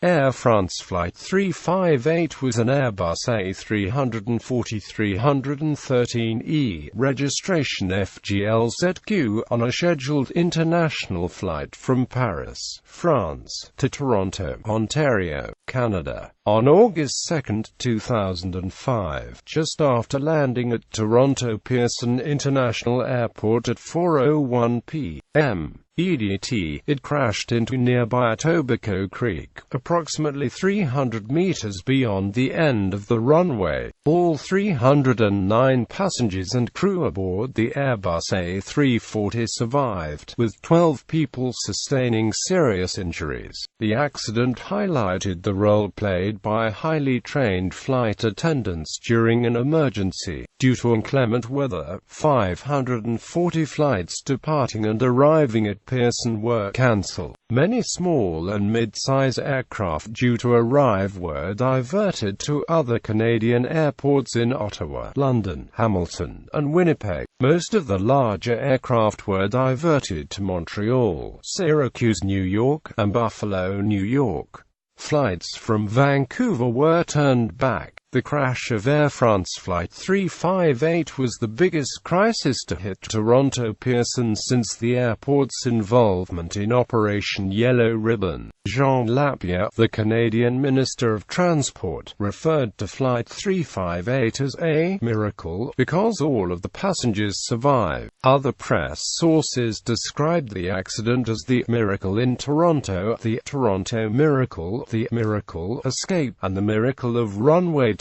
Air France Flight 358 was an Airbus A340-313E, registration F-GLZQ, on a scheduled international flight from Paris, France, to Toronto, Ontario, Canada, on August 2, 2005, just after landing at Toronto Pearson International Airport at 4:01 p.m. EDT, it crashed into nearby Etobicoke Creek, approximately 300 meters beyond the end of the runway. All 309 passengers and crew aboard the Airbus A340 survived, with 12 people sustaining serious injuries. The accident highlighted the role played by highly trained flight attendants during an emergency. Due to inclement weather, 540 flights departing and arriving at Pearson were cancelled. Many small and mid-size aircraft due to arrive were diverted to other Canadian airports in Ottawa, London, Hamilton, and Winnipeg. Most of the larger aircraft were diverted to Montreal, Syracuse, New York, and Buffalo, New York. Flights from Vancouver were turned back. The crash of Air France Flight 358 was the biggest crisis to hit Toronto Pearson since the airport's involvement in Operation Yellow Ribbon. Jean Lapierre, the Canadian Minister of Transport, referred to Flight 358 as a miracle because all of the passengers survived. Other press sources described the accident as the Miracle in Toronto, the Toronto Miracle, the Miracle Escape, and the Miracle of runway.All.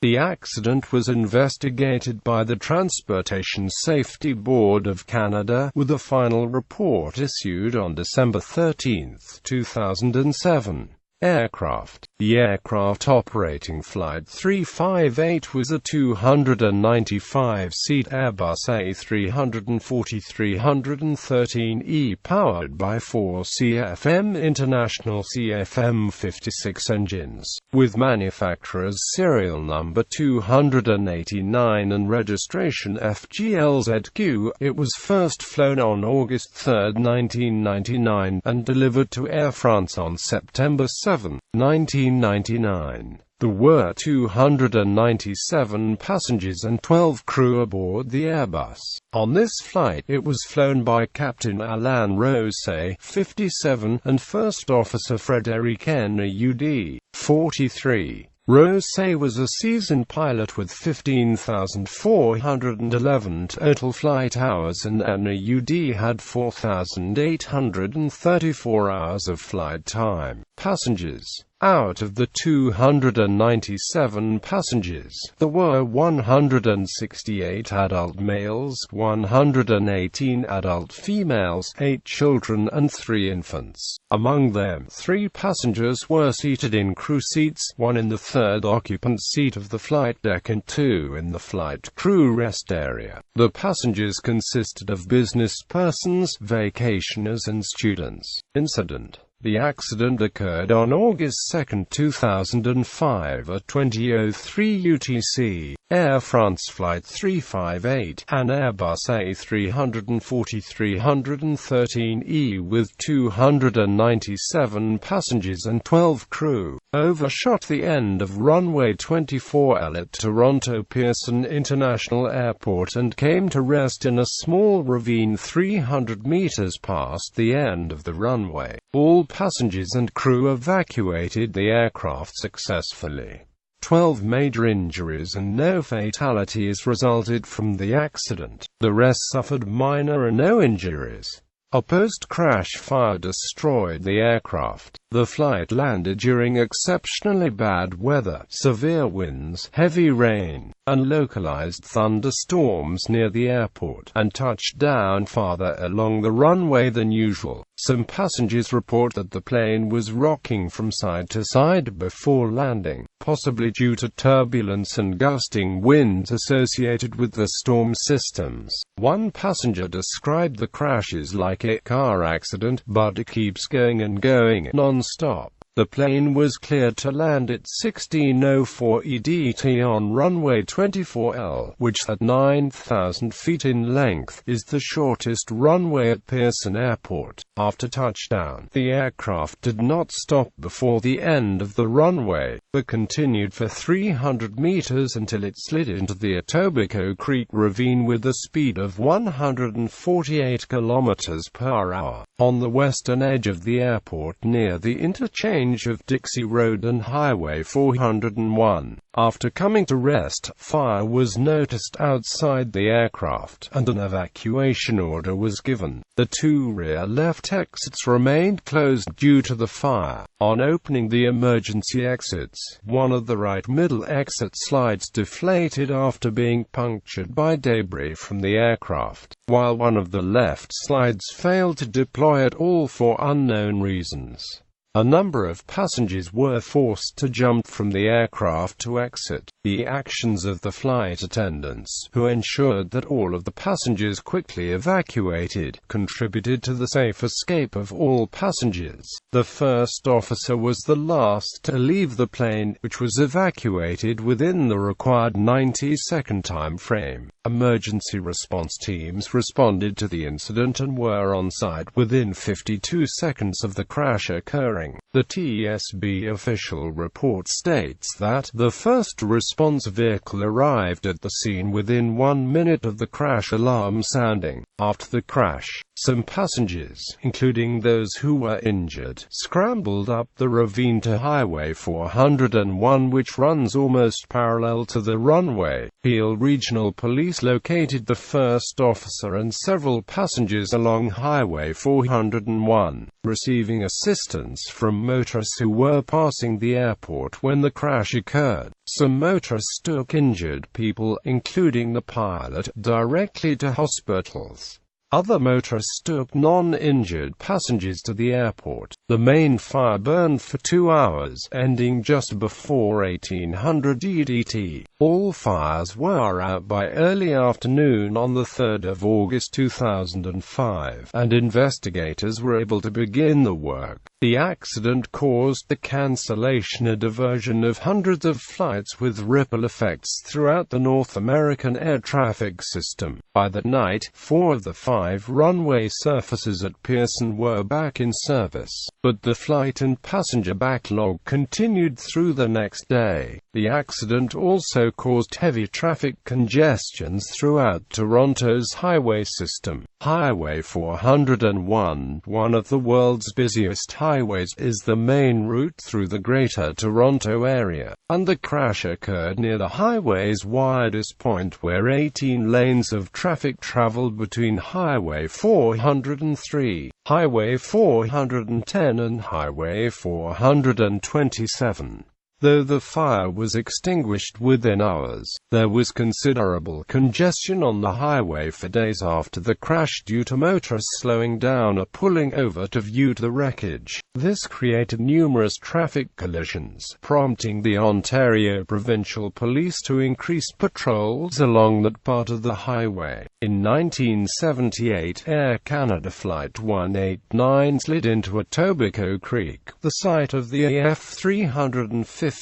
The accident was investigated by the Transportation Safety Board of Canada, with a final report issued on December 13, 2007. Aircraft. The aircraft operating Flight 358 was a 295-seat Airbus A340-313E powered by 4 CFM International CFM56 engines, with manufacturer's serial number 289 and registration F-GLZQ. It was first flown on August 3, 1999, and delivered to Air France on September 7, 1999. There were 297 passengers and 12 crew aboard the Airbus. On this flight, it was flown by Captain Alain Rosset, 57, and First Officer Frédéric Naud, 43. Rosset was a seasoned pilot with 15,411 total flight hours, and Naud had 4,834 hours of flight time. Passengers. Out of the 297 passengers, there were 168 adult males, 118 adult females, 8 children and 3 infants. Among them, 3 passengers were seated in crew seats, 1 in the third occupant seat of the flight deck and 2 in the flight crew rest area. The passengers consisted of business persons, vacationers and students. Incident. The accident occurred on August 2, 2005 at 20:03 UTC. Air France Flight 358, an Airbus A340-313E with 297 passengers and 12 crew, overshot the end of runway.All at Toronto Pearson International Airport and came to rest in a small ravine 300 meters past the end of the runway. All passengers and crew evacuated the aircraft successfully. 12 major injuries and no fatalities resulted from the accident. The rest suffered minor or no injuries. A post-crash fire destroyed the aircraft. The flight landed during exceptionally bad weather, severe winds, heavy rain, and localized thunderstorms near the airport, and touched down farther along the runway than usual. Some passengers report that the plane was rocking from side to side before landing, possibly due to turbulence and gusting winds associated with the storm systems. One passenger described the crashes like a car accident, but it keeps going and going non-stop. The plane was cleared to land at 1604 EDT on runway 24L, which at 9,000 feet in length, is the shortest runway at Pearson Airport. After touchdown, the aircraft did not stop before the end of the runway, but continued for 300 meters until it slid into the Etobicoke Creek ravine with a speed of 148 kilometers per hour. On the western edge of the airport near the interchange of Dixie Road and Highway 401. After coming to rest, fire was noticed outside the aircraft, and an evacuation order was given. The two rear left exits remained closed due to the fire. On opening the emergency exits, one of the right middle exit slides deflated after being punctured by debris from the aircraft, while one of the left slides failed to deploy at all for unknown reasons. A number of passengers were forced to jump from the aircraft to exit. The actions of the flight attendants, who ensured that all of the passengers quickly evacuated, contributed to the safe escape of all passengers. The first officer was the last to leave the plane, which was evacuated within the required 90-second time frame. Emergency response teams responded to the incident and were on site within 52 seconds of the crash occurring. The TSB official report states that the first response vehicle arrived at the scene within 1 minute of the crash alarm sounding. After the crash, some passengers, including those who were injured, scrambled up the ravine to Highway 401, which runs almost parallel to the runway. Peel Regional Police located the first officer and several passengers along Highway 401, receiving assistance from motorists who were passing the airport when the crash occurred. Some motorists took injured people, including the pilot, directly to hospitals. Other motorists took non-injured passengers to the airport. The main fire burned for 2 hours, ending just before 1800 EDT. All fires were out by early afternoon on the 3rd of August 2005, and investigators were able to begin the work. The accident caused the cancellation and diversion of hundreds of flights with ripple effects throughout the North American air traffic system. By that night, 4 of the 5 runway surfaces at Pearson were back in service, but the flight and passenger backlog continued through the next day. The accident also caused heavy traffic congestions throughout Toronto's highway system. Highway 401, one of the world's busiest highways, is the main route through the Greater Toronto Area, and the crash occurred near the highway's widest point, where 18 lanes of traffic traveled between Highway 403, Highway 410 and Highway 427. Though the fire was extinguished within hours, there was considerable congestion on the highway for days after the crash due to motorists slowing down or pulling over to view the wreckage. This created numerous traffic collisions, prompting the Ontario Provincial Police to increase patrols along that part of the highway. In 1978, Air Canada Flight 189 slid into Etobicoke Creek, the site of the F-340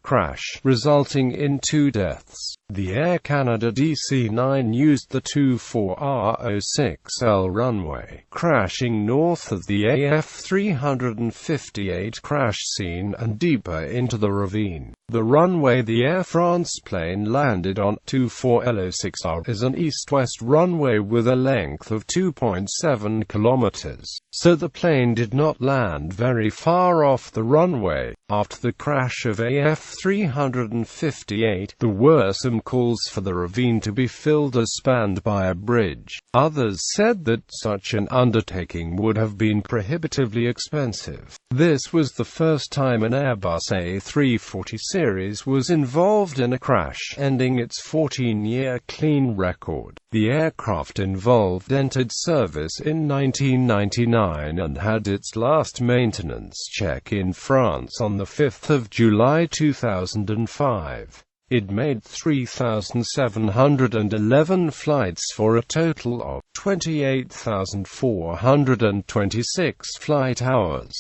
crash, resulting in 2 deaths. The Air Canada DC-9 used the 24R06L runway, crashing north of the AF-358 crash scene and deeper into the ravine. The runway the Air France plane landed on, 24L06R, is an east-west runway with a length of 2.7 kilometers, so the plane did not land very far off the runway. After the crash of AF-358, there were some calls for the ravine to be filled or spanned by a bridge. Others said that such an undertaking would have been prohibitively expensive. This was the first time an Airbus A340 series was involved in a crash, ending its 14-year clean record. The aircraft involved entered service in 1999 and had its last maintenance check in France on the 5th of July 2005. It made 3,711 flights for a total of 28,426 flight hours.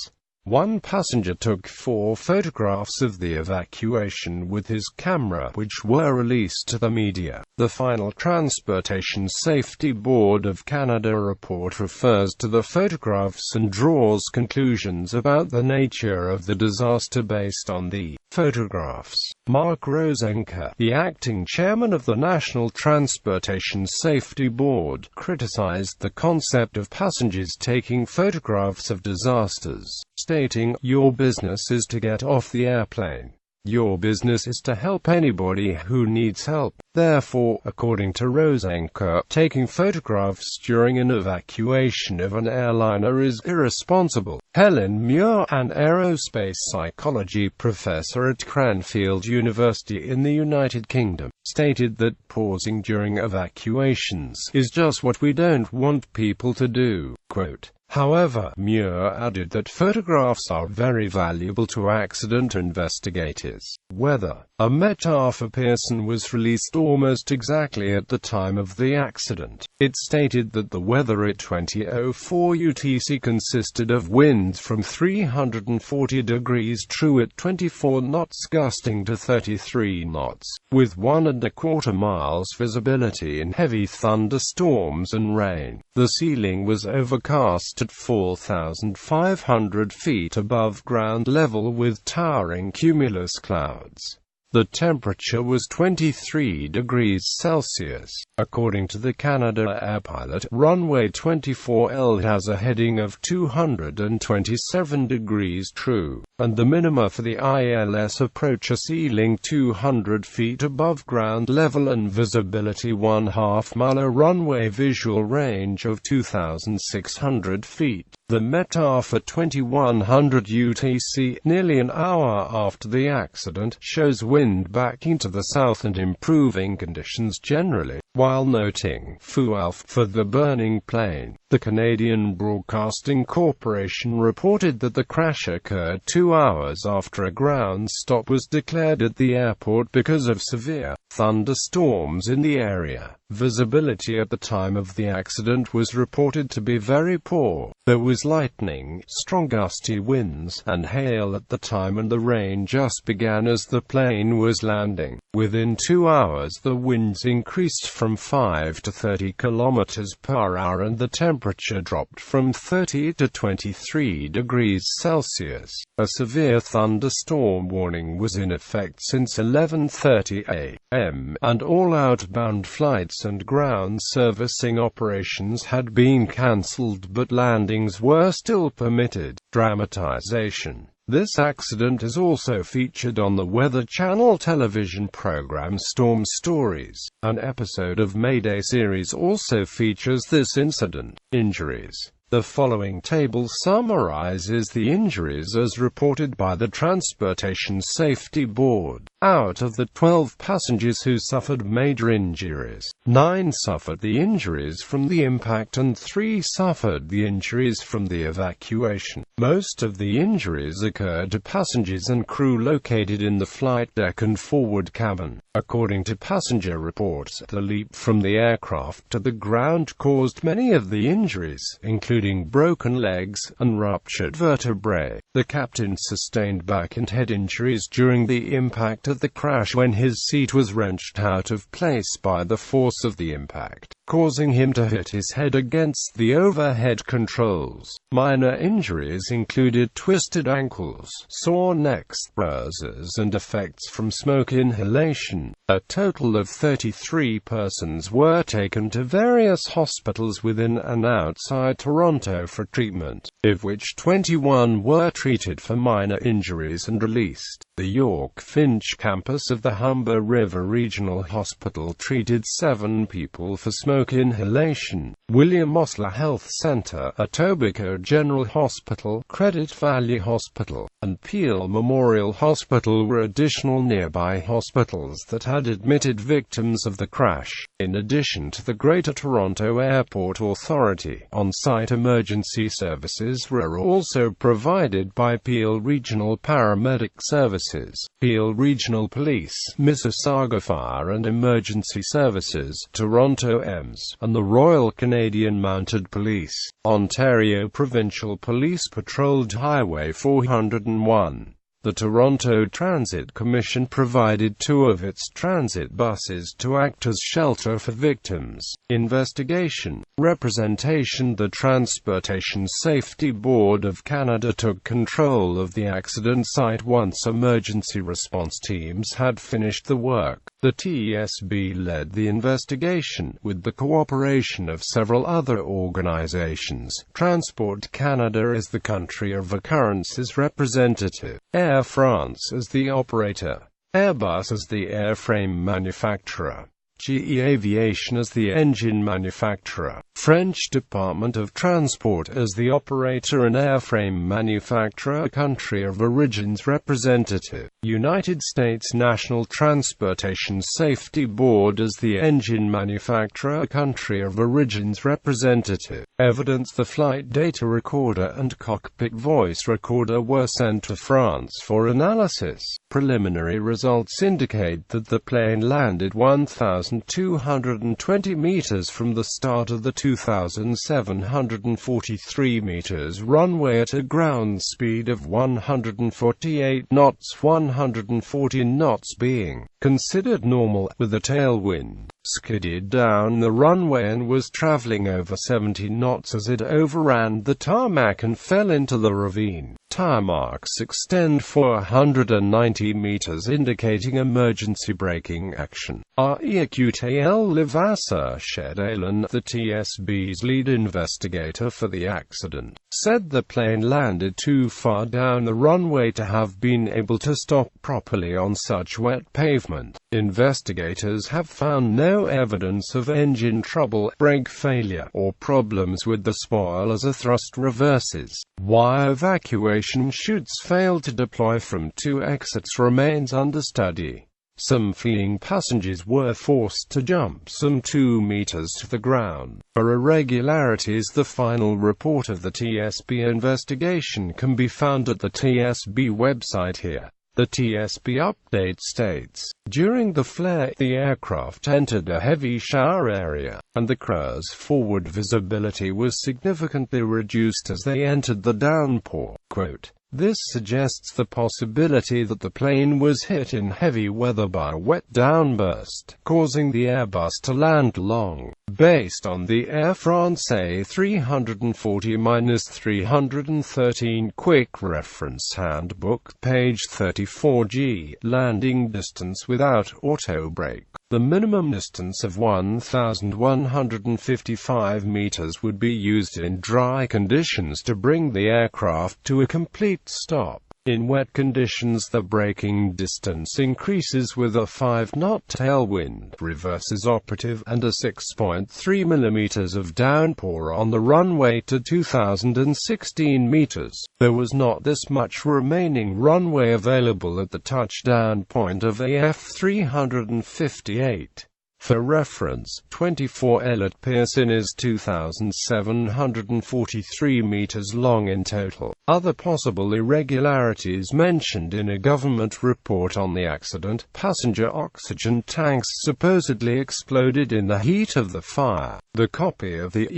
One passenger took 4 photographs of the evacuation with his camera, which were released to the media. The final Transportation Safety Board of Canada report refers to the photographs and draws conclusions about the nature of the disaster based on the photographs. Mark Rosenker, the acting chairman of the National Transportation Safety Board, criticized the concept of passengers taking photographs of disasters, stating, "Your business is to get off the airplane. Your business is to help anybody who needs help. Therefore, according to Rosenker, taking photographs during an evacuation of an airliner is irresponsible." Helen Muir, an aerospace psychology professor at Cranfield University in the United Kingdom, stated that pausing during evacuations is just what we don't want people to do. Quote, However, Muir added that photographs are very valuable to accident investigators. Weather. A Metaf Pearson was released almost exactly at the time of the accident. It stated that the weather at 20:04 UTC consisted of winds from 340 degrees true at 24 knots gusting to 33 knots, with 1¼ miles visibility in heavy thunderstorms and rain. The ceiling was overcast at 4,500 feet above ground level with towering cumulus clouds. The temperature was 23 degrees Celsius. According to the Canada Air pilot, runway.All has a heading of 227 degrees true, and the minima for the ILS approach a ceiling 200 feet above ground level and visibility 1/2 mile, a runway visual range of 2,600 feet. The Metaf at 2100 UTC, nearly an hour after the accident, shows wind backing to the south and improving conditions generally, while noting fuel for the burning plane. The Canadian Broadcasting Corporation reported that the crash occurred 2 hours after a ground stop was declared at the airport because of severe thunderstorms in the area. Visibility at the time of the accident was reported to be very poor. There was lightning, strong gusty winds, and hail at the time, and the rain just began as the plane was landing. Within 2 hours the winds increased from 5 to 30 kilometers per hour and the temperature dropped from 30 to 23 degrees Celsius. A severe thunderstorm warning was in effect since 11:30 a.m., and all outbound flights and ground servicing operations had been cancelled, but landings were still permitted. Dramatization. This accident is also featured on the Weather Channel television program Storm Stories. An episode of Mayday series also features this incident. Injuries. The following table summarizes the injuries as reported by the Transportation Safety Board. Out of the 12 passengers who suffered major injuries, 9 suffered the injuries from the impact and 3 suffered the injuries from the evacuation. Most of the injuries occurred to passengers and crew located in the flight deck and forward cabin. According to passenger reports, the leap from the aircraft to the ground caused many of the injuries, including broken legs and ruptured vertebrae. The captain sustained back and head injuries during the impact of the crash when his seat was wrenched out of place by the force of the impact, causing him to hit his head against the overhead controls. Minor injuries included twisted ankles, sore necks, bruises, and effects from smoke inhalation. A total of 33 persons were taken to various hospitals within and outside Toronto for treatment, of which 21 were treated for minor injuries and released. The York Finch campus of the Humber River Regional Hospital treated 7 people for smoke inhalation. William Osler Health Centre, Etobicoke General Hospital, Credit Valley Hospital, and Peel Memorial Hospital were additional nearby hospitals that had admitted victims of the crash. In addition to the Greater Toronto Airport Authority, on-site emergency services were also provided by Peel Regional Paramedic Services, Peel Regional Police, Mississauga Fire and Emergency Services, Toronto victims, and the Royal Canadian Mounted Police. Ontario Provincial Police patrolled Highway 401. The Toronto Transit Commission provided 2 of its transit buses to act as shelter for victims. Investigation. Representation. The Transportation Safety Board of Canada took control of the accident site once emergency response teams had finished the work. The TSB led the investigation, with the cooperation of several other organizations. Transport Canada is the country of occurrence's representative. Air France as the operator. Airbus as the airframe manufacturer. GE Aviation as the engine manufacturer. French Department of Transport as the operator and airframe manufacturer, country of origin's representative. United States National Transportation Safety Board as the engine manufacturer, country of origin's representative. Evidence. The flight data recorder and cockpit voice recorder were sent to France for analysis. Preliminary results indicate that the plane landed 1,220 meters from the start of the 2,743 meters runway at a ground speed of 148 knots, 140 knots being considered normal, with a tailwind. Skidded down the runway and was traveling over 70 knots as it overran the tarmac and fell into the ravine. Tire marks extend 490 meters, indicating emergency braking action. Écoutez Levasseur Chedalen, the TSB's lead investigator for the accident, said the plane landed too far down the runway to have been able to stop properly on such wet pavement. Investigators have found no evidence of engine trouble, brake failure, or problems with the spoil as a thrust reverses. Why evacuation chutes failed to deploy from 2 exits remains under study. Some fleeing passengers were forced to jump some 2 meters to the ground. For irregularities, the final report of the TSB investigation can be found at the TSB website here. The TSB update states, during the flare, the aircraft entered a heavy shower area, and the crew's forward visibility was significantly reduced as they entered the downpour. Quote, this suggests the possibility that the plane was hit in heavy weather by a wet downburst, causing the Airbus to land long. Based on the Air France A340-313 Quick Reference Handbook, page 34G, landing distance without auto brake. The minimum distance of 1,155 meters would be used in dry conditions to bring the aircraft to a complete stop. In wet conditions, the braking distance increases with a 5-knot tailwind, reverse is operative, and a 6.3 mm of downpour on the runway to 2,016 meters. There was not this much remaining runway available at the touchdown point of the F-358. For reference, 24L at Pearson is 2,743 meters long in total. Other possible irregularities mentioned in a government report on the accident: passenger oxygen tanks supposedly exploded in the heat of the fire. The copy of the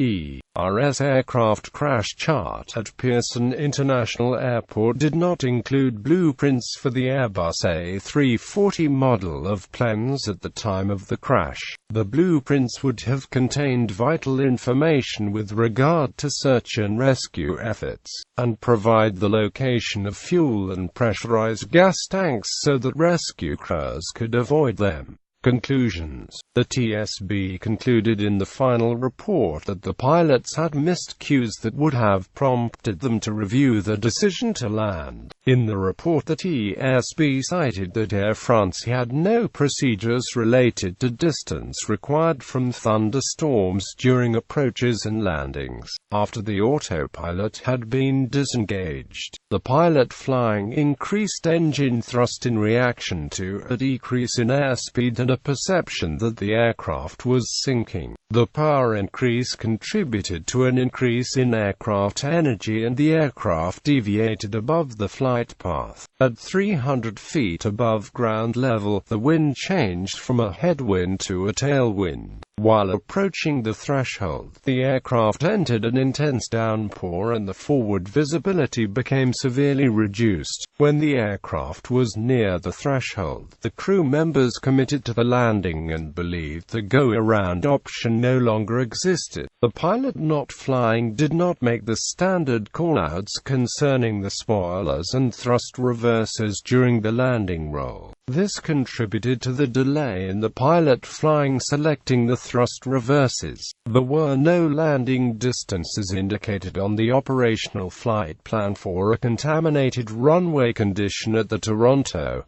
ERS aircraft crash chart at Pearson International Airport did not include blueprints for the Airbus A340 model of planes at the time of the crash. The blueprints would have contained vital information with regard to search and rescue efforts, and provide the location of fuel and pressurized gas tanks so that rescue crews could avoid them. Conclusions. The TSB concluded in the final report that the pilots had missed cues that would have prompted them to review the decision to land. In the report, the TSB cited that Air France had no procedures related to distance required from thunderstorms during approaches and landings. After the autopilot had been disengaged, the pilot flying increased engine thrust in reaction to a decrease in airspeed and a perception that the aircraft was sinking. The power increase contributed to an increase in aircraft energy, and the aircraft deviated above the flight path. At 300 feet above ground level, the wind changed from a headwind to a tailwind. While approaching the threshold, the aircraft entered an intense downpour and the forward visibility became severely reduced. When the aircraft was near the threshold, the crew members committed to the landing and believed the go-around option no longer existed. The pilot not flying did not make the standard callouts concerning the spoilers and thrust reversers during the landing roll. This contributed to the delay in the pilot flying selecting the thrust reverses. There were no landing distances indicated on the operational flight plan for a contaminated runway condition at the Toronto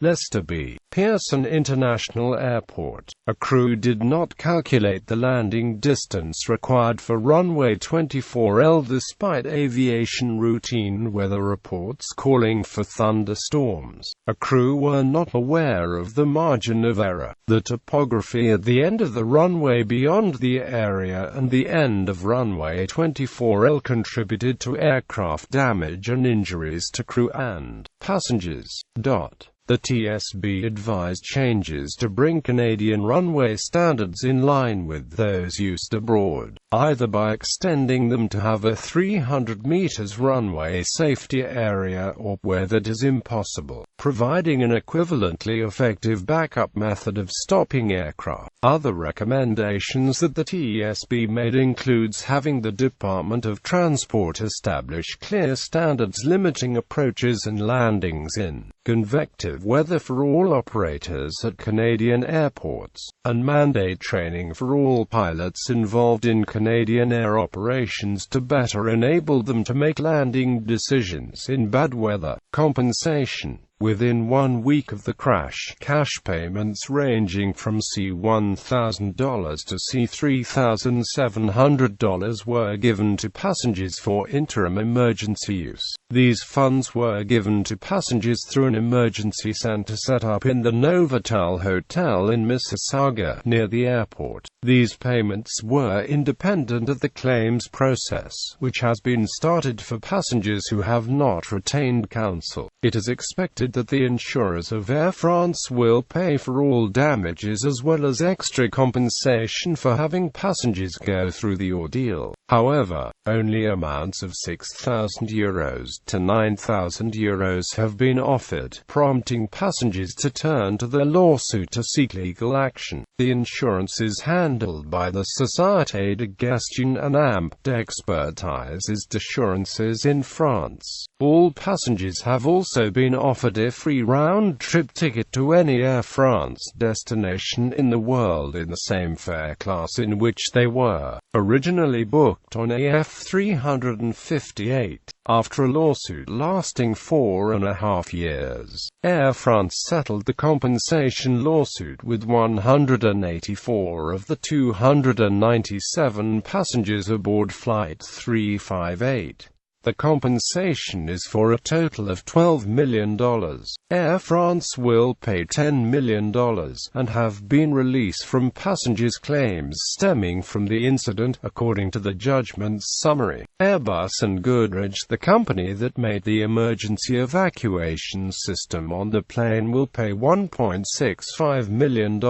Pearson International Airport. A crew did not calculate the landing distance required for runway 24L despite aviation routine weather reports calling for thunderstorms. A crew were not aware of the margin of error, the topography at the end of the runway beyond the area and the end of runway 24L contributed to aircraft damage and injuries to crew and passengers. The TSB advised changes to bring Canadian runway standards in line with those used abroad, either by extending them to have a 300 meters runway safety area or, where that is impossible, providing an equivalently effective backup method of stopping aircraft. Other recommendations that the TSB made includes having the Department of Transport establish clear standards limiting approaches and landings in convective weather for all operators at Canadian airports, and mandate training for all pilots involved in Canadian air operations to better enable them to make landing decisions in bad weather. Compensation. Within 1 week of the crash, cash payments ranging from $1,000 to $3,700 were given to passengers for interim emergency use. These funds were given to passengers through an emergency center set up in the Novotel Hotel in Mississauga, near the airport. These payments were independent of the claims process, which has been started for passengers who have not retained counsel. It is expected that the insurers of Air France will pay for all damages as well as extra compensation for having passengers go through the ordeal. However, only amounts of €6,000 to €9,000 have been offered, prompting passengers to turn to their lawsuit to seek legal action. The insurance is handled by the Société de Gestion and AMP d'Expertise d'Assurances in France. All passengers have also been offered a free round-trip ticket to any Air France destination in the world in the same fare class in which they were originally booked on a F-340. After a lawsuit lasting 4.5 years, Air France settled the compensation lawsuit with 184 of the 297 passengers aboard Flight 358. The compensation is for a total of $12 million. Air France will pay $10 million and have been released from passengers' claims stemming from the incident, according to the judgment's summary. Airbus and Goodrich, the company that made the emergency evacuation system on the plane, will pay $1.65 million,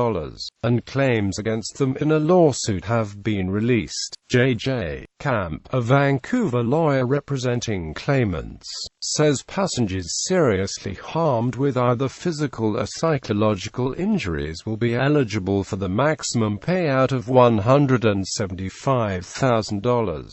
and claims against them in a lawsuit have been released. J.J. Camp, a Vancouver lawyer representing claimants, says passengers seriously harmed with either physical or psychological injuries will be eligible for the maximum payout of $175,000.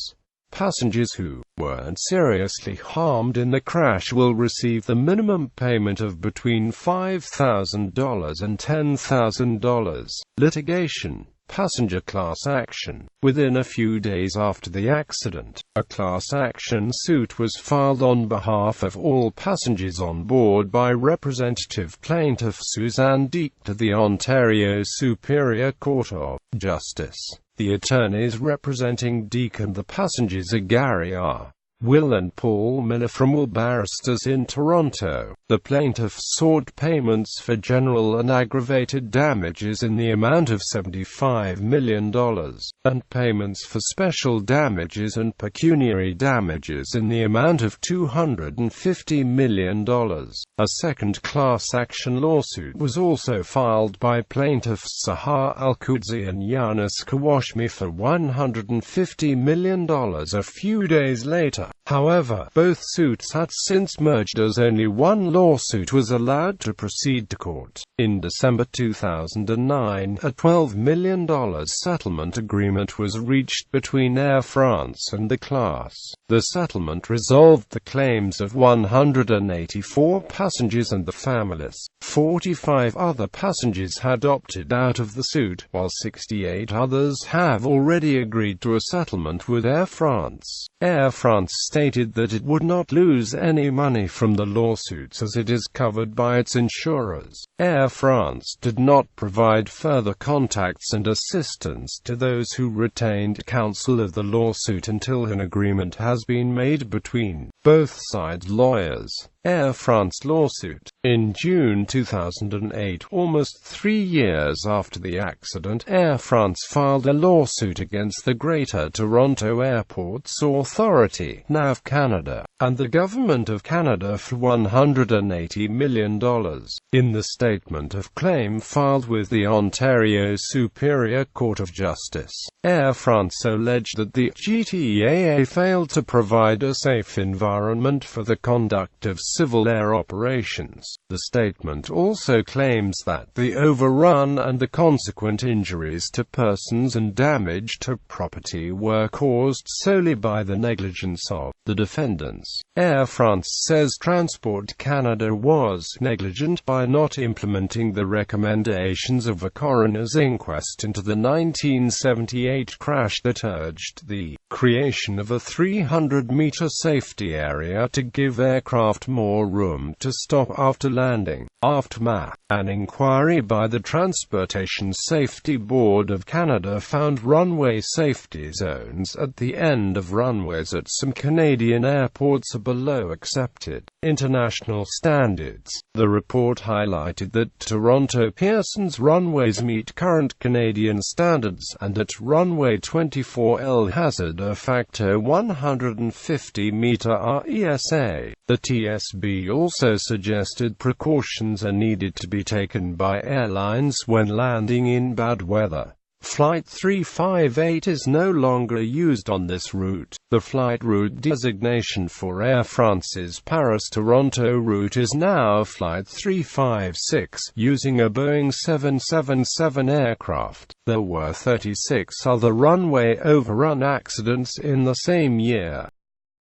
Passengers who weren't seriously harmed in the crash will receive the minimum payment of between $5,000 and $10,000. Litigation. Passenger class action. Within a few days after the accident, a class action suit was filed on behalf of all passengers on board by Representative Plaintiff Suzanne Deek to the Ontario Superior Court of Justice. The attorneys representing Deek and the passengers are Gary R. Will and Paul Miller from Will Barristers in Toronto. The plaintiffs sought payments for general and aggravated damages in the amount of $75 million, and payments for special damages and pecuniary damages in the amount of $250 million. A second class action lawsuit was also filed by plaintiffs Sahar Al-Qudsi and Yanis Kawashmi for $150 million a few days later. However, both suits had since merged as only one lawsuit was allowed to proceed to court. In December 2009, a $12 million settlement agreement was reached between Air France and the class. The settlement resolved the claims of 184 passengers and the families. 45 other passengers had opted out of the suit, while 68 others have already agreed to a settlement with Air France. Air France stated that it would not lose any money from the lawsuits as it is covered by its insurers. Air France did not provide further contacts and assistance to those who retained counsel of the lawsuit until an agreement has been made between both sides' lawyers. Air France lawsuit. In June 2008, almost 3 years after the accident, Air France filed a lawsuit against the Greater Toronto Airports Authority (NAV Canada) and the Government of Canada for $180 million. In the statement of claim filed with the Ontario Superior Court of Justice, Air France alleged that the GTAA failed to provide a safe environment for the conduct of civil air operations. The statement also claims that the overrun and the consequent injuries to persons and damage to property were caused solely by the negligence of the defendants. Air France says Transport Canada was negligent by not implementing the recommendations of a coroner's inquest into the 1978 crash that urged the creation of a 300-meter safety area to give aircraft more room to stop after landing. Aftermath. An inquiry by the Transportation Safety Board of Canada found runway safety zones at the end of runways at some Canadian airports are below accepted international standards. The report highlighted that Toronto Pearson's runways meet current Canadian standards, and at runway 24L hazard a factor 150-meter RESA. The TSB also suggested precautions are needed to be taken by airlines when landing in bad weather. Flight 358 is no longer used on this route. The flight route designation for Air France's Paris-Toronto route is now Flight 356, using a Boeing 777 aircraft. There were 36 other runway overrun accidents in the same year.